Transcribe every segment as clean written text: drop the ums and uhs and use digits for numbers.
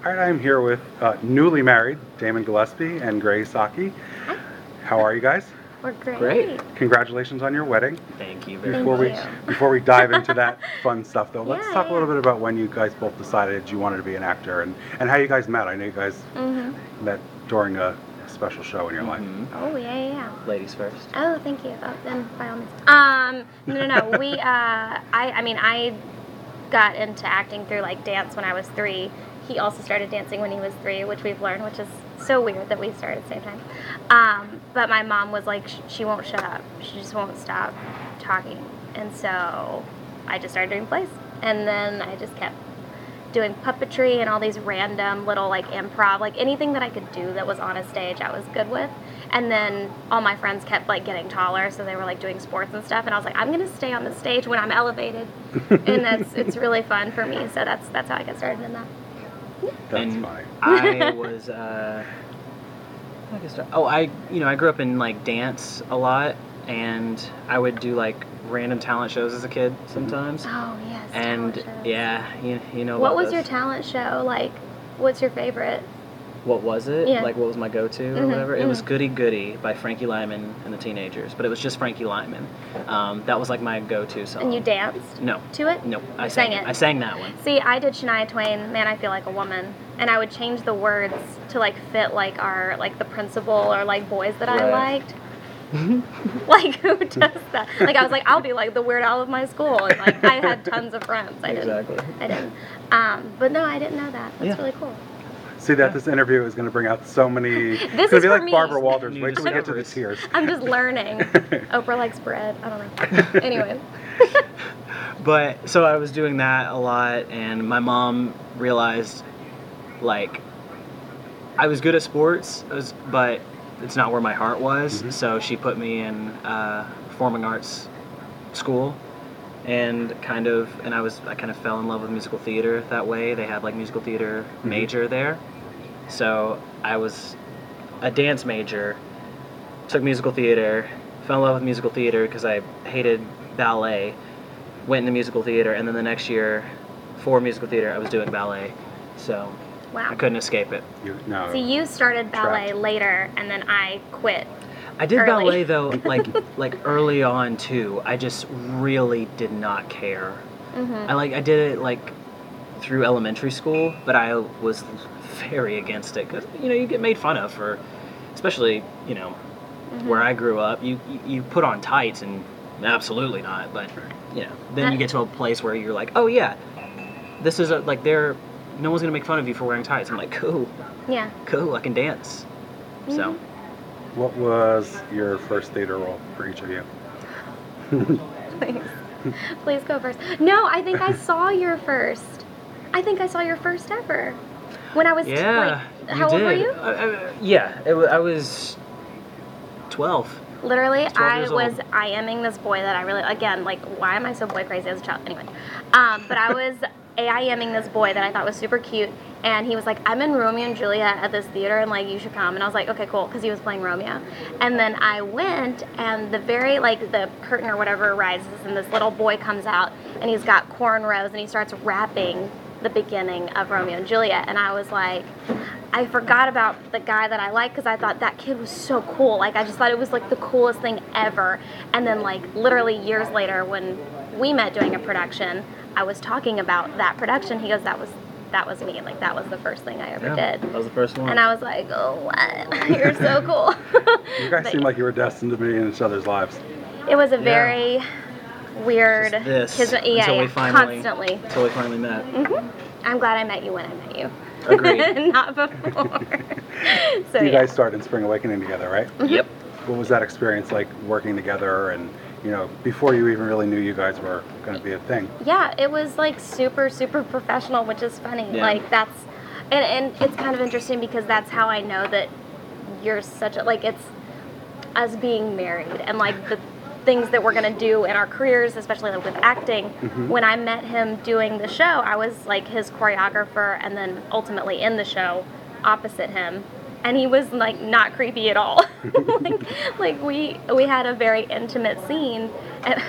All right, I'm here with newly married Damon Gillespie and Grace Aki. Hi. How are you guys? We're great. Great. Congratulations on your wedding. Thank you very Before much. before we dive into that fun stuff, though, let's Yeah, talk a little yeah. bit about when you guys both decided you wanted to be an actor and how you guys met. I know you guys met during a special show in your life. Oh, yeah. Ladies first. Oh, thank you. Oh, then by all means. No. We, I got into acting through like dance when I was 3. He also started dancing when he was 3, which we've learned, which is so weird that we started at the same time. But my mom was like, she won't shut up. She just won't stop talking. And so I just started doing plays. And then I just kept doing puppetry and all these random little like improv, like anything that I could do that was on a stage I was good with. And then all my friends kept like getting taller, so they were like doing sports and stuff, and I was like, I'm gonna stay on the stage when I'm elevated. And it's really fun for me, so that's how I got started in that. That's funny. I was I grew up in like dance a lot, and I would do like random talent shows as a kid sometimes. Oh yes. And talent shows. yeah, you know What about was those. your talent show like? What's your favorite? What was it? Yeah. Like what was my go-to or whatever? It was Goody Goody by Frankie Lyman and the Teenagers, but it was just Frankie Lyman. That was like my go-to song. And you danced No. to it? Nope. I You sang sang it. it. I sang that one. See, I did Shania Twain, Man, I Feel Like a Woman, and I would change the words to like fit like the principal or like boys that I Right. liked. Like who does that? Like I was like, I'll be like the Weird Al of my school, and like I had tons of friends. I didn't. But no, I didn't know that. That's Yeah. really cool. See that this interview is going to bring out so many. This it's going is to be for like me. Barbara Walters. New Wait till we get to the discoveries. tears. I'm just learning. Oprah likes bread. I don't know. Anyway. But so I was doing that a lot, and my mom realized like I was good at sports, but it's not where my heart was. So she put me in performing arts school, and I kind of fell in love with musical theater that way. They had like musical theater major there, so I was a dance major, took musical theater, fell in love with musical theater because I hated ballet, went into musical theater, and then the next year for musical theater I was doing ballet, so Wow. I couldn't escape it. See, you started ballet Trapped. later, and then I quit. I did Early. ballet though, like early on too. I just really did not care. I did it like through elementary school, but I was very against it because you get made fun of for, especially where I grew up. You put on tights and absolutely not. But then you get to a place where you're like, oh yeah, this is no one's gonna make fun of you for wearing tights. I'm like, cool, Yeah. cool, I can dance. So. What was your first theater role for each of you? Please go first. No, I think I saw your first. I think I saw your first ever. When I was Yeah, how old were you? I was 12. Literally, 12 I years was old. IMing this boy that I really, again, like, why am I so boy crazy as a child? Anyway, but I was IMing this boy that I thought was super cute, and he was like, I'm in Romeo and Juliet at this theater, and like, you should come. And I was like, okay, cool, because he was playing Romeo. And then I went, and the curtain or whatever rises, and this little boy comes out, and he's got cornrows, and he starts rapping the beginning of Romeo and Juliet, and I was like, I forgot about the guy that I liked because I thought that kid was so cool. Like, I just thought it was like the coolest thing ever. And then like literally years later when we met doing a production, I was talking about that production. He goes, that was me. Like, that was the first thing I ever did. That was the first one. And I was like, oh, what? You're so cool. You guys seem like you were destined to be in each other's lives. It was a very weird, Just until we finally met. I'm glad I met you when I met you. Agreed. Not before. So You guys started in Spring Awakening together, right? Yep. What was that experience like working together and, before you even really knew you guys were going to be a thing? Yeah, it was like super, super professional, which is funny. Yeah. Like that's, and it's kind of interesting because that's how I know that you're such a, like, it's us being married and like the things that we're going to do in our careers, especially like with acting. When I met him doing the show, I was like his choreographer and then ultimately in the show opposite him. And he was like not creepy at all. like we had a very intimate scene, and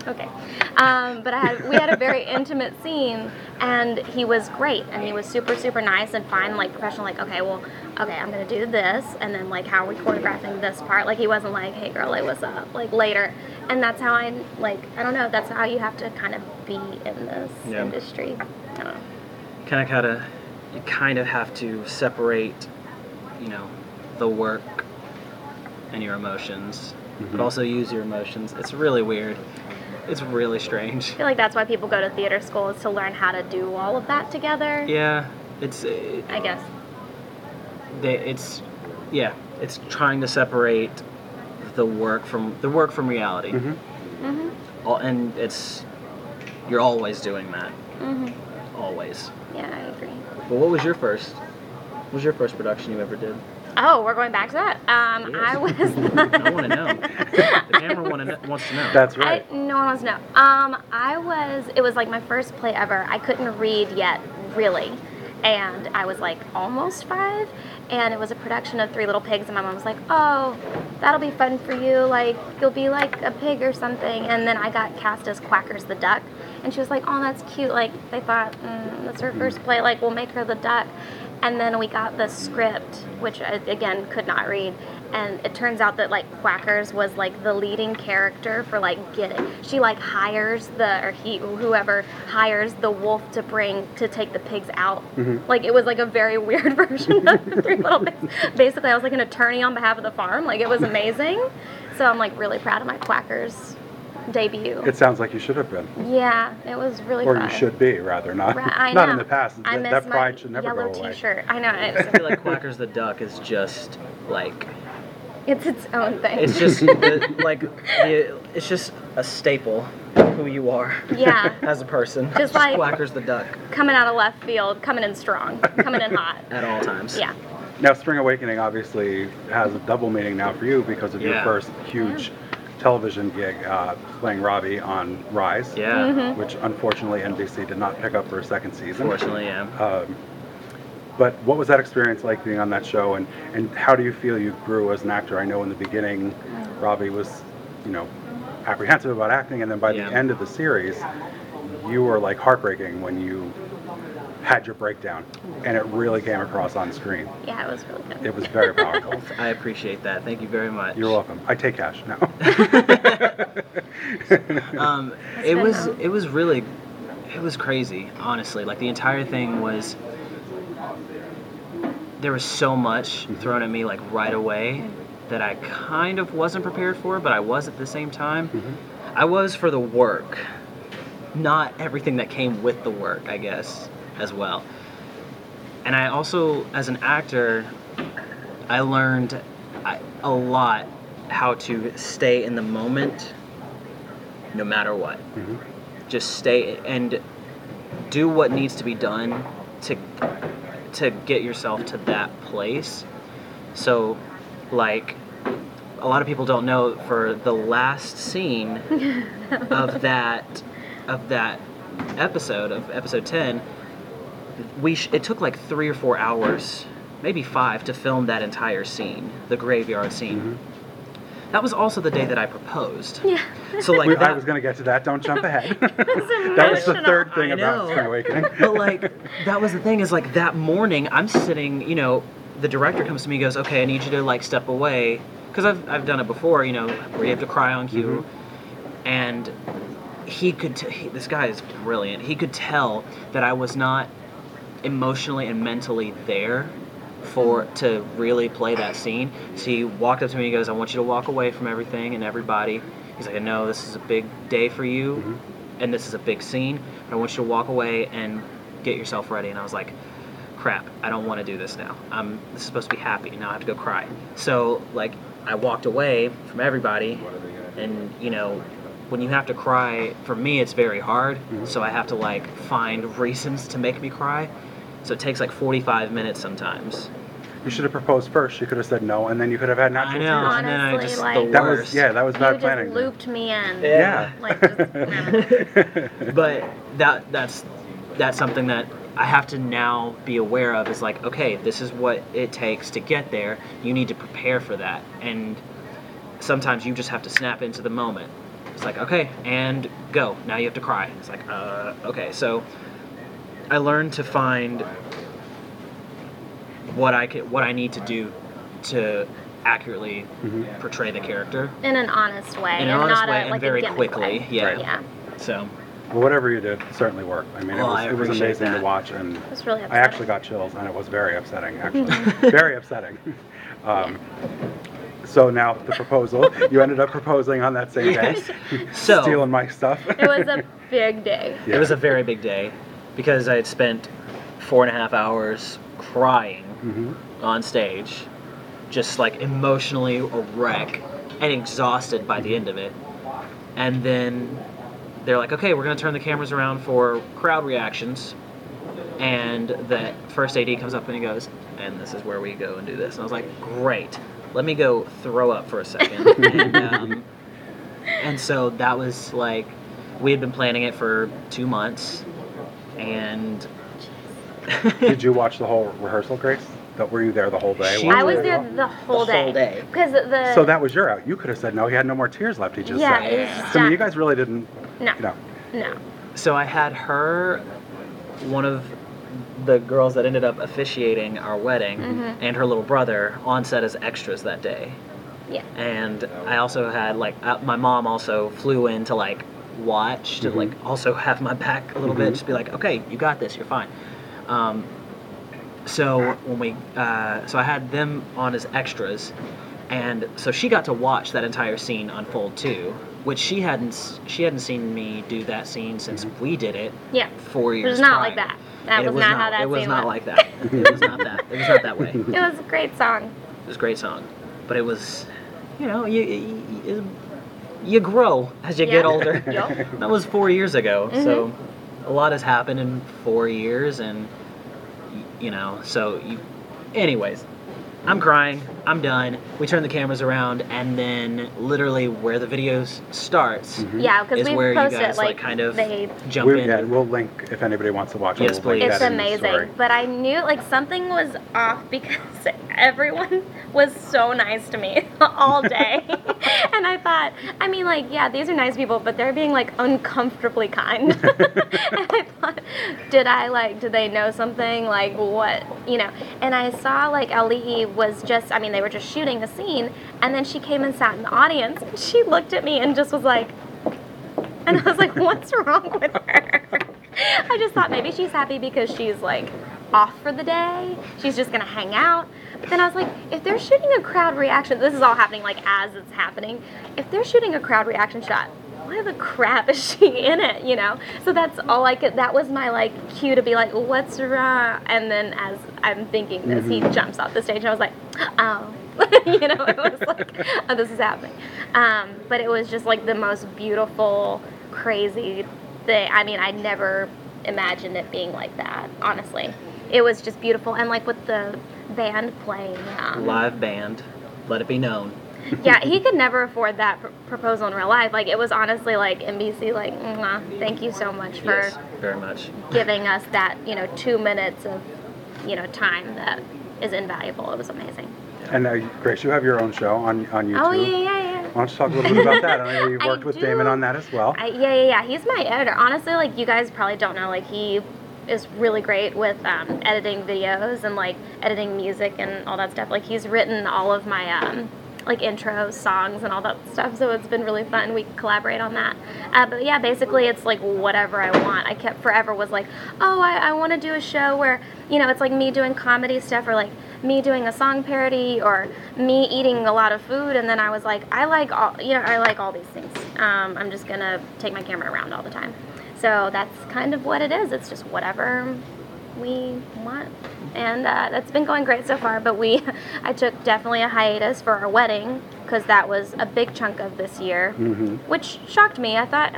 Okay. But we had a very intimate scene, and he was great, and he was super, super nice and fine, like professional, like, okay, I'm gonna do this, and then like, how are we choreographing this part? Like, he wasn't like, hey girl, like, what's up? Like, later. And that's how I don't know, that's how you have to kind of be in this industry. I don't know. You kind of have to separate, the work and your emotions, but also use your emotions. It's really weird. It's really strange. I feel like that's why people go to theater school, is to learn how to do all of that together. Yeah, I guess. It's trying to separate the work from reality. And you're always doing that. Always. Yeah, I agree. Well, what was your first production you ever did? Oh, we're going back to that. Yes. I was. I want to know. The camera wants to know. That's right. No one wants to know. It was like my first play ever. I couldn't read yet, really. And I was like almost 5. And it was a production of Three Little Pigs. And my mom was like, oh, that'll be fun for you. Like, you'll be like a pig or something. And then I got cast as Quackers the duck. And she was like, oh, that's cute. Like, they thought, that's her first play. Like, we'll make her the duck. And then we got the script, which I, again, could not read. And it turns out that, like, Quackers was, like, the leading character for, like, she, like, whoever hires the wolf to take the pigs out. Like, it was, like, a very weird version of the Three Little Pigs. Basically, I was, like, an attorney on behalf of the farm. Like, it was amazing. So I'm, like, really proud of my Quackers debut. It sounds like you should have been. Yeah, it was really fun. Or you should be, rather, not I not know. in the past. I miss that my pride should never yellow go away. T-shirt. I know. I feel like Quackers the Duck is just like It's its own thing. it's just it's just a staple of who you are. Yeah. As a person. Just like Quackers the Duck coming out of left field, coming in strong, coming in hot. at all times. Yeah. Now, Spring Awakening obviously has a double meaning now for you because of your first huge television gig playing Robbie on Rise. Yeah. Which unfortunately NBC did not pick up for a second season. Unfortunately, yeah. But what was that experience like being on that show, and how do you feel you grew as an actor? I know in the beginning Robbie was, apprehensive about acting, and then by the end of the series you were like heartbreaking when you had your breakdown, and it really came across on screen. Yeah, it was really good. It was very powerful. I appreciate that. Thank you very much. You're welcome. I take cash now. It was crazy, honestly. Like, the entire thing was, there was so much thrown at me like right away that I kind of wasn't prepared for, but I was at the same time. I was for the work, not everything that came with the work, I guess, as well. And I also, as an actor, I learned a lot how to stay in the moment no matter what. Just stay and do what needs to be done to get yourself to that place. So, like, a lot of people don't know, for the last scene of that episode, of episode 10, it took like 3 or 4 hours, maybe 5, to film that entire scene, the graveyard scene. That was also the day that I proposed. Yeah. So like I was going to get to that. Don't jump ahead. That was the third thing about Spring Awakening. But like, that was the thing, is like that morning I'm sitting, the director comes to me and goes, okay, I need you to like step away. Because I've done it before, where you have to cry on cue. And this guy is brilliant. He could tell that I was not emotionally and mentally there to really play that scene. So he walked up to me and he goes, I want you to walk away from everything and everybody. He's like, I know this is a big day for you, and this is a big scene, but I want you to walk away and get yourself ready. And I was like, crap, I don't want to do this now. This is supposed to be happy. Now I have to go cry. So like, I walked away from everybody, and when you have to cry, for me it's very hard. So I have to like find reasons to make me cry. So it takes like 45 minutes sometimes. You should have proposed first. You could have said no, and then you could have had natural tears. Honestly, and then I just like, that was bad planning. You just looped me in. Yeah. Like, just, But that's something that I have to now be aware of, is like, okay, this is what it takes to get there. You need to prepare for that. And sometimes you just have to snap into the moment. It's like, okay, and go. Now you have to cry. It's like, okay. So I learned to find what I need to do to accurately portray the character in an honest way, in an honest way, and like very a gimmick quickly. way. Yeah. Yeah. So. Well, whatever you did certainly worked. I mean, Well, it was amazing to watch, and It was really I upsetting. actually got chills, and it was very upsetting, actually. Very upsetting. So now the proposal, you ended up proposing on that same day, So stealing my stuff. It was a big day. Yeah. it was a very big day because I had spent 4.5 hours crying on stage, just like emotionally a wreck and exhausted by the end of it. And then they're like, okay, we're going to turn the cameras around for crowd reactions. And the first AD comes up and he goes, and this is where we go and do this. And I was like, great. Let me go throw up for a second. And so that was like, we had been planning it for 2 months. And Did you watch the whole rehearsal, Grace? Were you there the whole day? She I was was there the whole the whole day. Because the So that was your out. You could have said no. He had no more tears left. He just yeah, said. it was just So I mean, you guys really didn't. no, You know. no. so I had her, one of the girls that ended up officiating our wedding, and her little brother on set as extras that day. Yeah. And I also had my mom also flew in to like watch, to like also have my back a little bit, just be like, okay, you got this, you're fine. So when we, so I had them on as extras, and so she got to watch that entire scene unfold too, which she hadn't seen me do that scene since we did it. Yeah. 4 years. It was not prior. like that. That And was not how that It was scene not went. like that. It was not that. It was not that way. It was a great song. It was a great song, but it was, you grow as you get Yeah. older. Yup. That was 4 years ago, so a lot has happened in 4 years, and anyways, I'm crying, I'm done. We turn the cameras around, and then literally where the video starts Yeah, because is we where you posted guys like kind of they. jump in. We'll link if anybody wants to watch it. Yes, we'll link please. It's that in the story. amazing, but I knew like something was off because everyone was so nice to me all day, and I thought, I mean, like, yeah, these are nice people, but they're being like uncomfortably kind. And I thought, did they know something? Like what, And I saw like Ali was just, I mean, they were just shooting a scene, and then she came and sat in the audience, and she looked at me and just was like, and I was like, what's wrong with her? I just thought maybe she's happy because she's like off for the day. She's just gonna hang out. But then I was like, if they're shooting a crowd reaction, this is all happening like as it's happening. If they're shooting a crowd reaction shot, why the crap is she in it? So that's all I could. That was my like cue to be like, what's wrong? And then as I'm thinking this, he jumps off the stage, and I was like, oh. It was like, oh, this is happening. But it was just like the most beautiful, crazy thing. I mean, I never imagined it being like that, honestly. It was just beautiful. And like with the band playing. Live band, let it be known. Yeah, he could never afford that proposal in real life. Like, it was honestly like NBC, like, thank you so much for Yes, very much. giving us that, 2 minutes of, time that is invaluable. It was amazing. And Grace, you have your own show on YouTube. Oh, yeah. Why don't you talk a little bit about that? I know you've I worked with do. Damon on that as well. Yeah. He's my editor. Honestly, like, you guys probably don't know, like, he is really great with editing videos and, like, editing music and all that stuff. Like, he's written all of my, like, intros, songs, and all that stuff, so it's been really fun. We collaborate on that. But yeah, basically it's like whatever I want. I kept forever was like, oh, I want to do a show where, it's like me doing comedy stuff, or like me doing a song parody, or me eating a lot of food. And then I was like, I like all these things. I'm just gonna take my camera around all the time. So that's kind of what it is. It's just whatever we want, and that's been going great so far. But I took definitely a hiatus for our wedding because that was a big chunk of this year, which shocked me. I thought,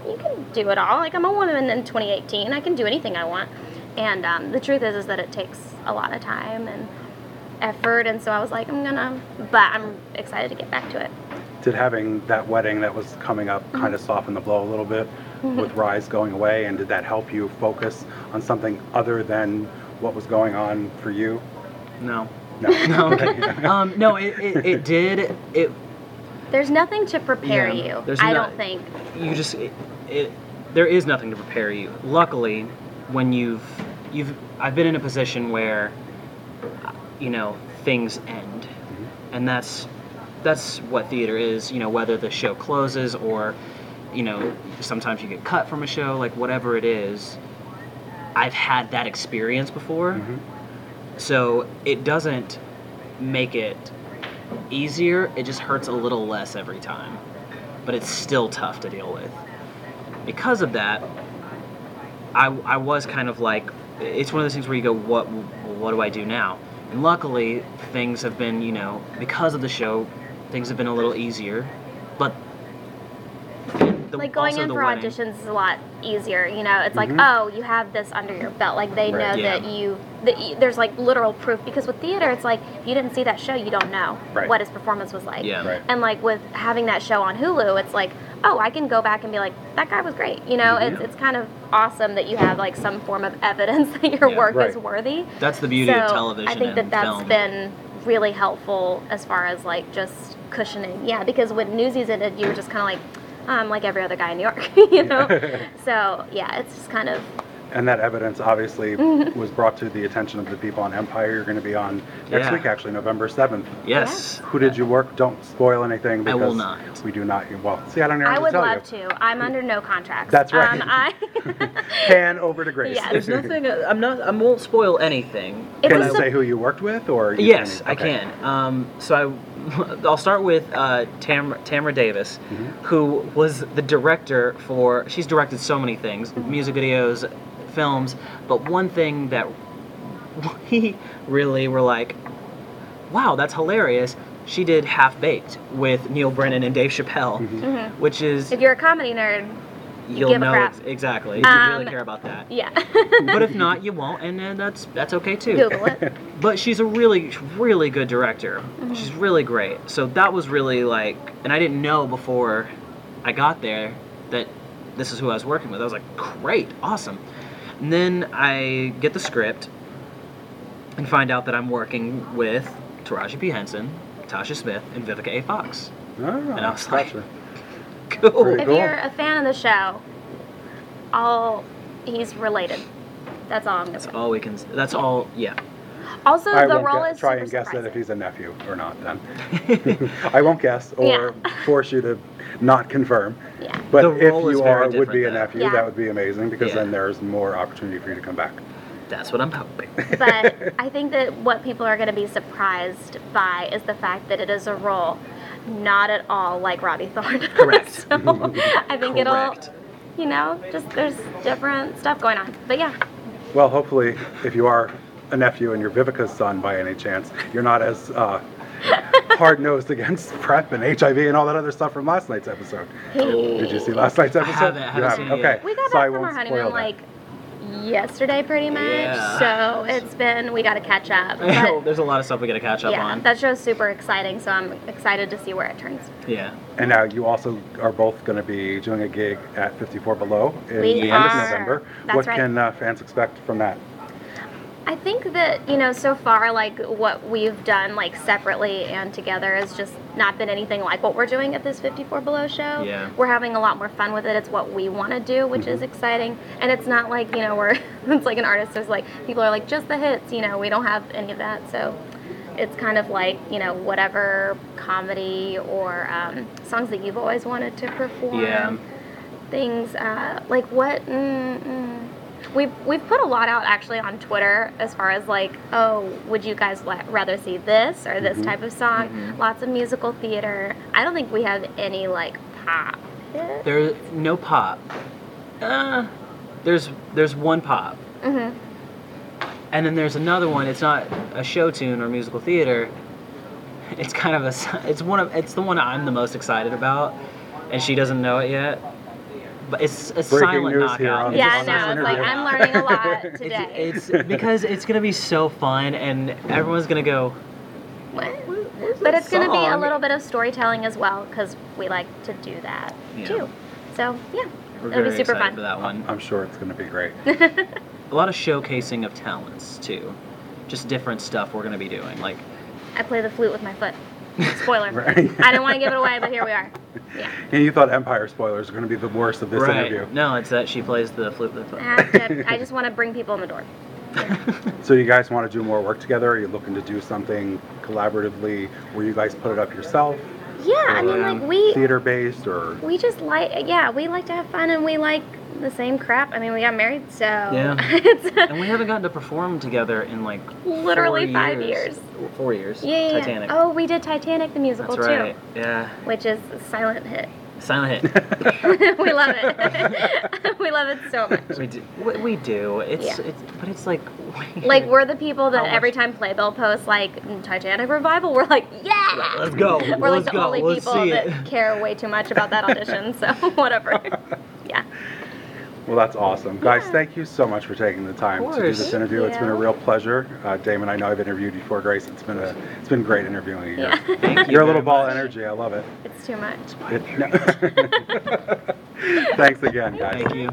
you can do it all. Like, I'm a woman in 2018. I can do anything I want. And the truth is that it takes a lot of time and effort, and so I was like, but I'm excited to get back to it. Did having that wedding that was coming up kind of soften the blow a little bit with Rise going away, and did that help you focus on something other than what was going on for you? No. No. No. No, it did. There's nothing to prepare Yeah, you. there's I not- don't think. You just there is nothing to prepare you. Luckily, when I've been in a position where things end, and that's what theater is. Whether the show closes or sometimes you get cut from a show, like whatever it is. I've had that experience before, so it doesn't make it easier. It just hurts a little less every time, but it's still tough to deal with. Because of that, I was kind of like, it's one of those things where you go, what do I do now? And luckily, things have been, because of the show, things have been a little easier, but Like going in for auditions is a lot easier, It's like, oh, you have this under your belt. Like they know that there's like literal proof. Because with theater, it's like if you didn't see that show, you don't know what his performance was like. Yeah. Right. And like with having that show on Hulu, it's like, oh, I can go back and be like, that guy was great. It's kind of awesome that you have like some form of evidence that your work is worthy. That's the beauty of television. I think that's been really helpful as far as like just cushioning. Yeah, because when Newsies ended, you were just kind of like, I'm like every other guy in New York, So, yeah, it's just kind of... And that evidence obviously was brought to the attention of the people on Empire. You're going to be on next week, actually, November 7th. Yes. Who did you work? Don't spoil anything because I will not. We do not. Well, see, I don't know how I to would tell love to. I'm under no contracts. That's right. Pan over to Grace. Yes. There's nothing. I won't spoil anything. Can you say who you worked with, or yes, I can. I'll start with Tamra Davis, who was the director for. She's directed so many things, music videos, films. But one thing that we really were like, wow, that's hilarious. She did Half Baked with Neil Brennan and Dave Chappelle, which is... If you're a comedy nerd, you'll give a know crap. Exactly. You really care about that. Yeah. But if not, you won't, and that's okay too. Google it. But she's a really, really good director. She's really great. So that was really like, and I didn't know before I got there that this is who I was working with. I was like, great, awesome. And then I get the script and find out that I'm working with Taraji P. Henson, Tasha Smith, and Vivica A. Fox. Oh, and I was like, gotcha. cool. If you're a fan of the show, he's related. That's all I'm going to say. All we can. That's all. Yeah. Also, the role is try super and guess surprising. that if he's a nephew or not. Then I won't guess or force you to not confirm. Yeah. But The if role is you very would be a different, though. nephew, Yeah. that would be amazing because Yeah. then there's more opportunity for you to come back. That's what I'm hoping. But I think that what people are going to be surprised by is the fact that it is a role not at all like Robbie Thorne. Correct. So I think Correct. just there's different stuff going on. But yeah. Well, hopefully, if you are a nephew and you're Vivica's son by any chance, you're not as hard-nosed against PrEP and HIV and all that other stuff from last night's episode. Did you see last night's episode? haven't seen it Okay. yet. We got So I back from won't our spoil honeymoon that. like yesterday pretty much. Yeah. So we got to catch up. There's a lot of stuff we got to catch up Yeah, on. that show's super exciting, so I'm excited to see where it turns. Yeah. And now you also are both going to be doing a gig at 54 Below in We the end of are. November. That's What right. can fans expect from that? I think that, so far, like, what we've done, like, separately and together has just not been anything like what we're doing at this 54 Below show. Yeah. We're having a lot more fun with it. It's what we want to do, which is exciting. And it's not like, we're, it's like an artist, there's like, people are like, just the hits, we don't have any of that. So it's kind of like, whatever comedy or songs that you've always wanted to perform. Yeah. Things, like what, We've put a lot out actually on Twitter as far as like, oh, would you guys rather see this or this type of song? Lots of musical theater. I don't think we have any like pop. There's no pop. There's one pop. And then there's another one. It's not a show tune or musical theater. It's kind of it's the one I'm the most excited about, and she doesn't know it yet. But it's a Breaking silent news here knockout. on Yeah, this no, it's like interview. I'm learning a lot today. It's because it's gonna be so fun, and everyone's gonna go. What? But it's going to be a song? little bit of storytelling as well because we like to do that too. So yeah, We're it'll very be super excited fun. for that one. I'm sure it's going to be great. A lot of showcasing of talents too, just different stuff we're gonna be doing. Like I play the flute with my foot. Spoiler. Right. I didn't want to give it away, but here we are. Yeah. And you thought Empire spoilers were going to be the worst of this interview. No, it's that she plays the flute. I just want to bring people in the door. So you guys want to do more work together? Are you looking to do something collaboratively where you guys put it up yourself? Yeah, I mean, like we Theater-based or? we just like, yeah, we like to have fun, and we like the same crap. I mean, we got married, so Yeah. it's And we haven't gotten to perform together in like literally 4 5 years. 4 years. Yeah, yeah. Titanic. Oh, we did Titanic the musical That's right. too, Yeah. which is a silent hit. Silent hit. We love it. We love it so much. We do. We do. Yeah. But it's like. Like, we're the people that How every much- time Playbill posts like Titanic revival, we're like, yeah. Let's go. We're like Let's the go. only Let's people see that it. care way too much about that audition. So whatever. Yeah. Well, that's awesome. Guys, Yeah. thank you so much for taking the time to do course. this interview. Thank It's been a you. real pleasure. Damon, I know I've interviewed you before, Grace. It's been great interviewing you. Yeah. Thank you You're a little very ball much. energy. I love it. It's too much. Thanks again, guys. Thank you.